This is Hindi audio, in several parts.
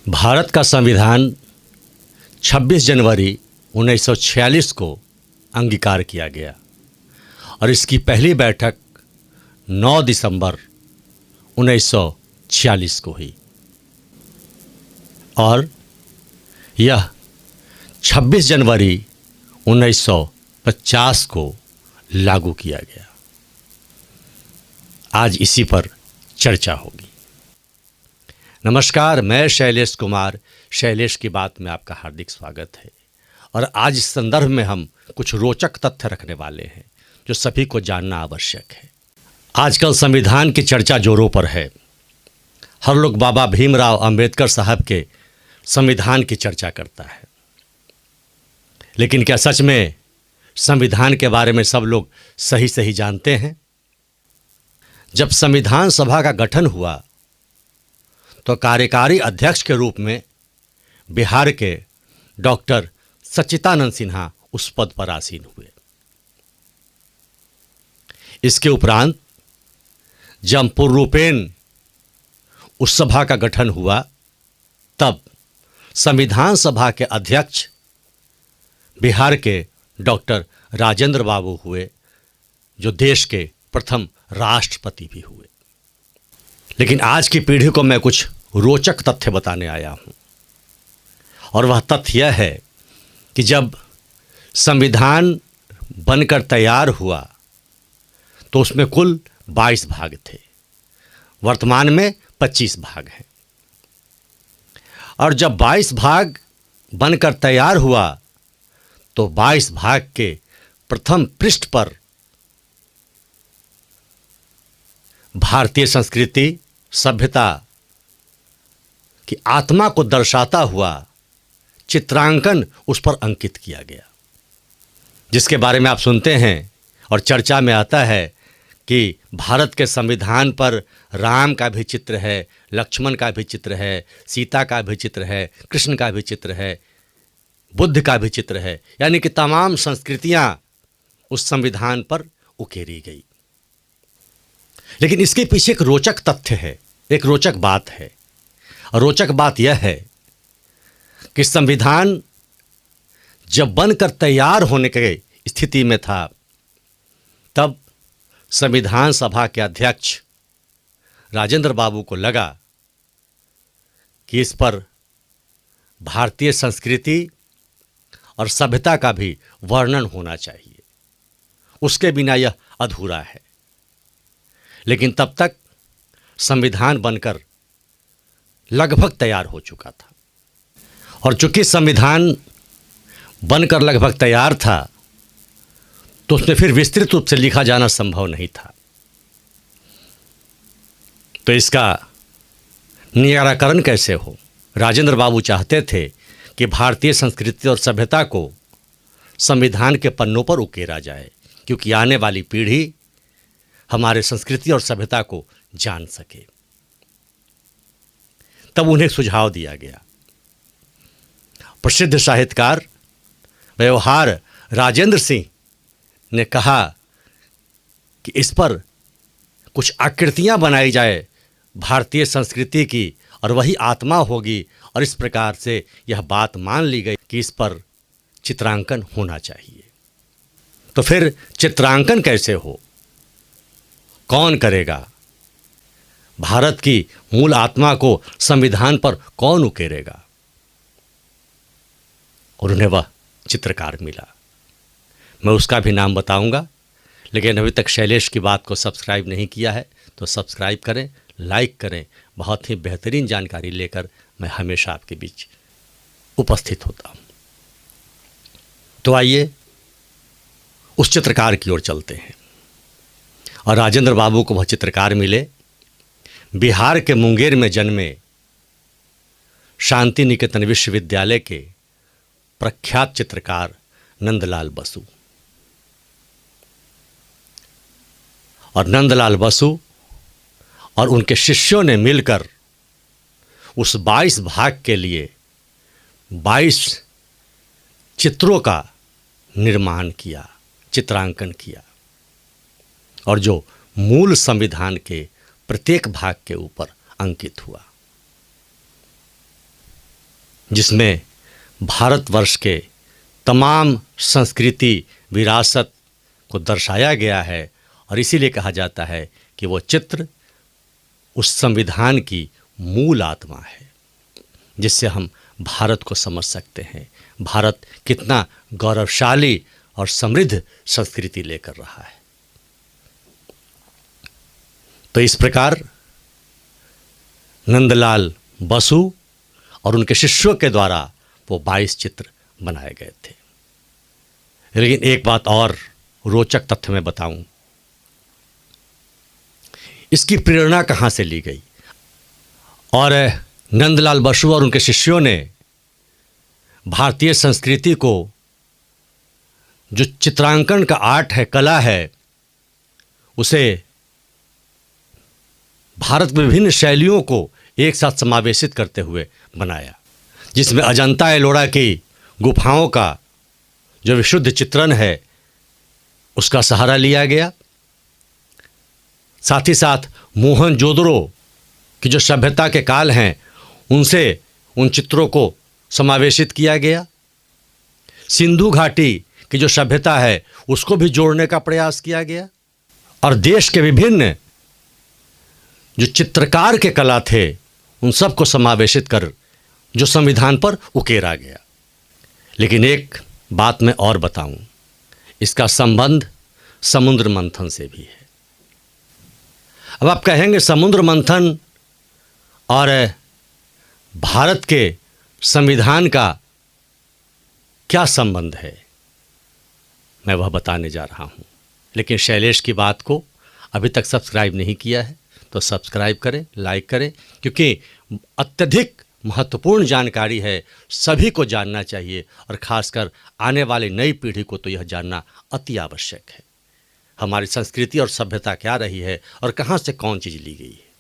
भारत का संविधान 26 जनवरी 1946 को अंगीकार किया गया और इसकी पहली बैठक 9 दिसंबर 1946 को हुई और यह 26 जनवरी 1950 को लागू किया गया। आज इसी पर चर्चा होगी। नमस्कार, मैं शैलेश कुमार, शैलेश की बात में आपका हार्दिक स्वागत है। और आज इस संदर्भ में हम कुछ रोचक तथ्य रखने वाले हैं जो सभी को जानना आवश्यक है। आजकल संविधान की चर्चा जोरों पर है। हर लोग बाबा भीमराव अंबेडकर साहब के संविधान की चर्चा करता है, लेकिन क्या सच में संविधान के बारे में सब लोग सही जानते हैं? जब संविधान सभा का गठन हुआ तो कार्यकारी अध्यक्ष के रूप में बिहार के डॉक्टर सच्चिदानंद सिन्हा उस पद पर आसीन हुए। इसके उपरांत जब पूर्ण रूपेण उस सभा का गठन हुआ तब संविधान सभा के अध्यक्ष बिहार के डॉक्टर राजेंद्र बाबू हुए, जो देश के प्रथम राष्ट्रपति भी हुए। लेकिन आज की पीढ़ी को मैं कुछ रोचक तथ्य बताने आया हूं, और वह तथ्य यह है कि जब संविधान बनकर तैयार हुआ तो उसमें कुल 22 भाग थे। वर्तमान में 25 भाग हैं। और जब 22 भाग बनकर तैयार हुआ तो 22 भाग के प्रथम पृष्ठ पर भारतीय संस्कृति सभ्यता की आत्मा को दर्शाता हुआ चित्रांकन उस पर अंकित किया गया, जिसके बारे में आप सुनते हैं और चर्चा में आता है कि भारत के संविधान पर राम का भी चित्र है, लक्ष्मण का भी चित्र है, सीता का भी चित्र है, कृष्ण का भी चित्र है, बुद्ध का भी चित्र है। यानी कि तमाम संस्कृतियां उस संविधान पर उकेरी गई। लेकिन इसके पीछे एक रोचक तथ्य है, एक रोचक बात है। और रोचक बात यह है कि संविधान जब बनकर तैयार होने की स्थिति में था तब संविधान सभा के अध्यक्ष राजेंद्र बाबू को लगा कि इस पर भारतीय संस्कृति और सभ्यता का भी वर्णन होना चाहिए, उसके बिना यह अधूरा है। लेकिन तब तक संविधान बनकर लगभग तैयार हो चुका था, और चूंकि संविधान बनकर लगभग तैयार था तो उसमें फिर विस्तृत रूप से लिखा जाना संभव नहीं था। तो इसका निराकरण कैसे हो? राजेंद्र बाबू चाहते थे कि भारतीय संस्कृति और सभ्यता को संविधान के पन्नों पर उकेरा जाए, क्योंकि आने वाली पीढ़ी हमारे संस्कृति और सभ्यता को जान सके। तब उन्हें सुझाव दिया गया। प्रसिद्ध साहित्यकार व्यवहार राजेंद्र सिंह ने कहा कि इस पर कुछ आकृतियां बनाई जाए भारतीय संस्कृति की, और वही आत्मा होगी। और इस प्रकार से यह बात मान ली गई कि इस पर चित्रांकन होना चाहिए। तो फिर चित्रांकन कैसे हो? कौन करेगा? भारत की मूल आत्मा को संविधान पर कौन उकेरेगा? और उन्हें वह चित्रकार मिला। मैं उसका भी नाम बताऊंगा, लेकिन अभी तक शैलेश की बात को सब्सक्राइब नहीं किया है तो सब्सक्राइब करें, लाइक करें। बहुत ही बेहतरीन जानकारी लेकर मैं हमेशा आपके बीच उपस्थित होता हूं। तो आइए उस चित्रकार की ओर चलते हैं। और राजेंद्र बाबू को वह चित्रकार मिले, बिहार के मुंगेर में जन्मे शांति निकेतन विश्वविद्यालय के प्रख्यात चित्रकार नंदलाल बसु। और नंदलाल बसु और उनके शिष्यों ने मिलकर उस 22 भाग के लिए 22 चित्रों का निर्माण किया, चित्रांकन किया, और जो मूल संविधान के प्रत्येक भाग के ऊपर अंकित हुआ। जिसमें भारतवर्ष के तमाम संस्कृति विरासत को दर्शाया गया है और इसीलिए कहा जाता है कि वो चित्र उस संविधान की मूल आत्मा है, जिससे हम भारत को समझ सकते हैं भारत कितना गौरवशाली और समृद्ध संस्कृति लेकर रहा है। तो इस प्रकार नंदलाल बसु और उनके शिष्यों के द्वारा वो 22 चित्र बनाए गए थे। लेकिन एक बात और रोचक तथ्य मैं बताऊं, इसकी प्रेरणा कहाँ से ली गई। और नंदलाल बसु और उनके शिष्यों ने भारतीय संस्कृति को, जो चित्रांकन का आर्ट है, कला है, उसे भारत में विभिन्न शैलियों को एक साथ समावेशित करते हुए बनाया, जिसमें अजंता एलोरा की गुफाओं का जो विशुद्ध चित्रण है उसका सहारा लिया गया। साथ ही साथ मोहनजोदड़ो की जो सभ्यता के काल हैं उनसे उन चित्रों को समावेशित किया गया। सिंधु घाटी की जो सभ्यता है उसको भी जोड़ने का प्रयास किया गया और देश के विभिन्न जो चित्रकार के कला थे उन सब को समावेशित कर जो संविधान पर उकेरा गया। लेकिन एक बात मैं और बताऊं, इसका संबंध समुद्र मंथन से भी है। अब आप कहेंगे समुद्र मंथन और भारत के संविधान का क्या संबंध है, मैं वह बताने जा रहा हूं। लेकिन शैलेश की बात को अभी तक सब्सक्राइब नहीं किया है तो सब्सक्राइब करें, लाइक करें, क्योंकि अत्यधिक महत्वपूर्ण जानकारी है, सभी को जानना चाहिए और ख़ासकर आने वाली नई पीढ़ी को तो यह जानना अति आवश्यक है। हमारी संस्कृति और सभ्यता क्या रही है और कहाँ से कौन चीज़ ली गई है।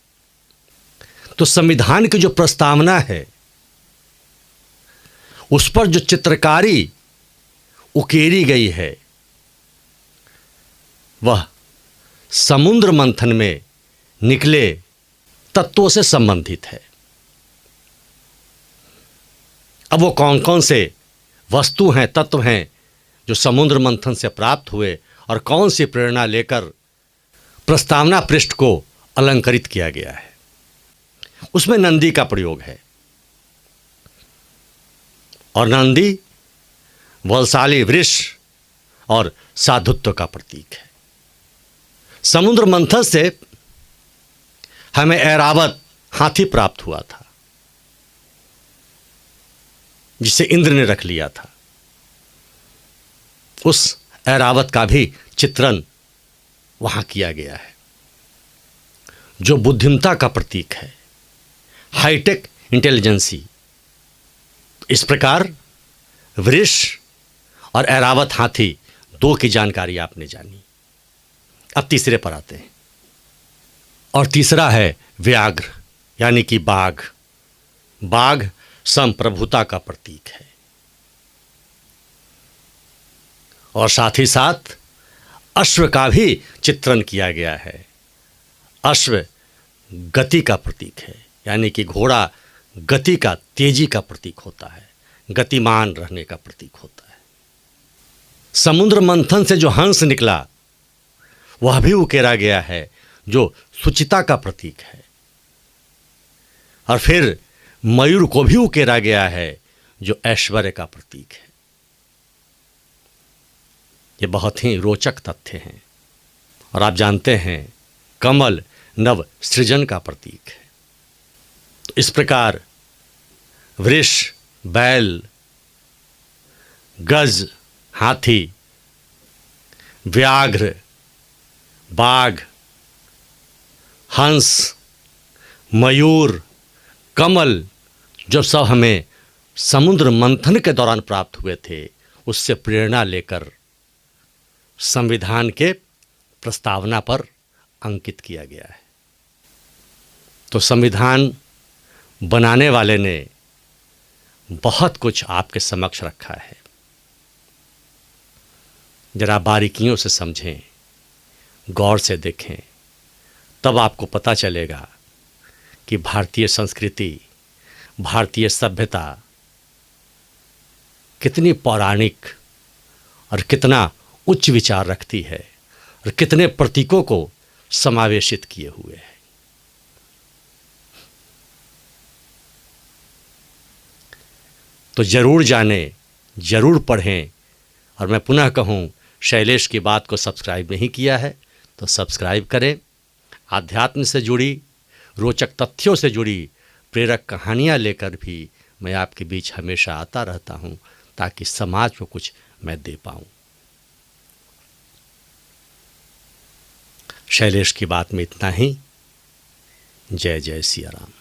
तो संविधान की जो प्रस्तावना है उस पर जो चित्रकारी उकेरी गई है वह समुद्र मंथन में निकले तत्वों से संबंधित है। अब वो कौन कौन से वस्तु हैं, तत्व हैं जो समुद्र मंथन से प्राप्त हुए और कौन सी प्रेरणा लेकर प्रस्तावना पृष्ठ को अलंकृत किया गया है, उसमें नंदी का प्रयोग है। और नंदी बलशाली वृष और साधुत्व का प्रतीक है। समुद्र मंथन से हमें ऐरावत हाथी प्राप्त हुआ था जिसे इंद्र ने रख लिया था। उस ऐरावत का भी चित्रण वहां किया गया है जो बुद्धिमत्ता का प्रतीक है, हाईटेक इंटेलिजेंसी। इस प्रकार वृष और ऐरावत हाथी दो की जानकारी आपने जानी। अब तीसरे पर आते हैं और तीसरा है व्याघ्र यानी कि बाघ। बाघ संप्रभुता का प्रतीक है और साथ ही साथ अश्व का भी चित्रण किया गया है। अश्व गति का प्रतीक है, यानी कि घोड़ा गति का, तेजी का प्रतीक होता है, गतिमान रहने का प्रतीक होता है। समुद्र मंथन से जो हंस निकला वह भी उकेरा गया है जो सुचिता का प्रतीक है। और फिर मयूर को भी उकेरा गया है जो ऐश्वर्य का प्रतीक है। ये बहुत ही रोचक तथ्य हैं। और आप जानते हैं कमल नव सृजन का प्रतीक है। तो इस प्रकार वृष, बैल, गज हाथी, व्याघ्र, बाघ, हंस, मयूर, कमल जो सब हमें समुद्र मंथन के दौरान प्राप्त हुए थे उससे प्रेरणा लेकर संविधान के प्रस्तावना पर अंकित किया गया है। तो संविधान बनाने वाले ने बहुत कुछ आपके समक्ष रखा है। जरा बारीकियों से समझें, गौर से देखें, तब आपको पता चलेगा कि भारतीय संस्कृति, भारतीय सभ्यता कितनी पौराणिक और कितना उच्च विचार रखती है और कितने प्रतीकों को समावेशित किए हुए है। तो जरूर जानें, जरूर पढ़ें। और मैं पुनः कहूँ, शैलेश की बात को सब्सक्राइब नहीं किया है तो सब्सक्राइब करें। आध्यात्म से जुड़ी, रोचक तथ्यों से जुड़ी प्रेरक कहानियाँ लेकर भी मैं आपके बीच हमेशा आता रहता हूँ, ताकि समाज को कुछ मैं दे पाऊँ। शैलेश की बात में इतना ही। जय जय सिया राम।